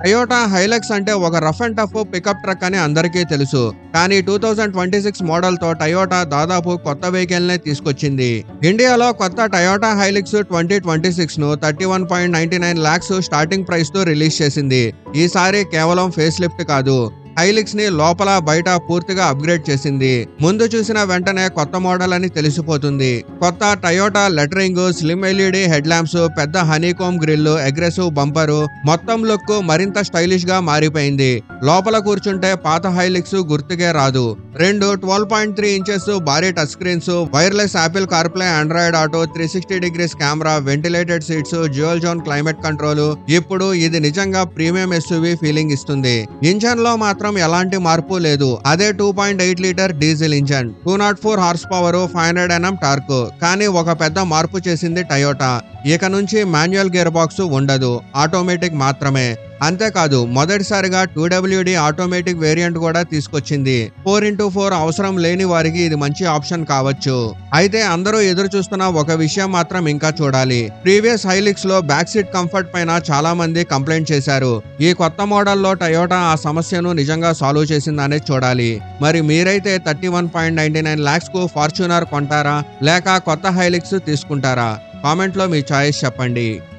Toyota Hilux అంటే ఒక rough and tough pickup truck అని అందరికీ తెలుసు. కానీ 2026 మోడల్ తో టయోటా దాదాపు కొత్త వెహికల్ నే తీసుకొచ్చింది. ఇండియాలో కొత్త టయోటా హైలక్స్ 2026 ను 31.99 lakhs స్టార్టింగ్ ప్రైస్ తో రిలీజ్ చేసింది. ఈసారి కేవలం ఫేస్ లిఫ్ట్ కాదు, హైలిక్స్ ని లోపల బయట పూర్తిగా అప్గ్రేడ్ చేసింది. ముందు చూసిన వెంటనే కొత్త మోడల్ అని తెలిసిపోతుంది. కొత్త Toyota lettering, slim LED head lamps, పెద్ద హనీకోమ్ గ్రిల్, అగ్రెసివ్ బంపరు, మొత్తం లుక్ మరింత స్టైలిష్ గా మారిపోయింది. లోపల కూర్చుంటే పాత హైలిక్స్ గుర్తుకే రాదు. రెండు 12.3 ఇంచెస్ భారీ touch screens, wireless Apple CarPlay, Android auto, 360 degrees camera, ventilated seats, dual zone climate control. ఇప్పుడు ఇది నిజంగా ప్రీమియం ఎస్యూవీ ఫీలింగ్ ఇస్తుంది. ఇంజన్ లో మాత్రం ఎలాంటి మార్పు లేదు. అదే 2.8 litre diesel engine, 204 horse power, 500 Nm torque. కానీ ఒక పెద్ద మార్పు చేసింది టయోటా. ఇక నుంచి మాన్యువల్ గేర్ బాక్స్ ఉండదు, ఆటోమేటిక్ మాత్రమే. అంతేకాదు మొదటిసారిగా 2WD ఆటోమేటిక్ వేరియంట్ కూడా తీసుకొచ్చింది. 4x4 అవసరం లేని వారికి ఇది మంచి ఆప్షన్ కావచ్చు. అయితే అందరూ ఎదురు చూస్తున్న ఒక విషయం మాత్రం ఇంకా చూడాలి. ప్రీవియస్ హైలిక్స్ లో బ్యాక్ సీట్ కంఫర్ట్ పైన చాలా మంది కంప్లైంట్ చేశారు. ఈ కొత్త మోడల్లో టయోటా ఆ సమస్యను నిజంగా సాల్వ్ చేసిందనే చూడాలి. మరి మీరైతే 31.99 lakhs కు ఫార్చ్యూనర్ కొంటారా లేక కొత్త హైలిక్స్ తీసుకుంటారా? కామెంట్ లో మీ చాయిస్ చెప్పండి.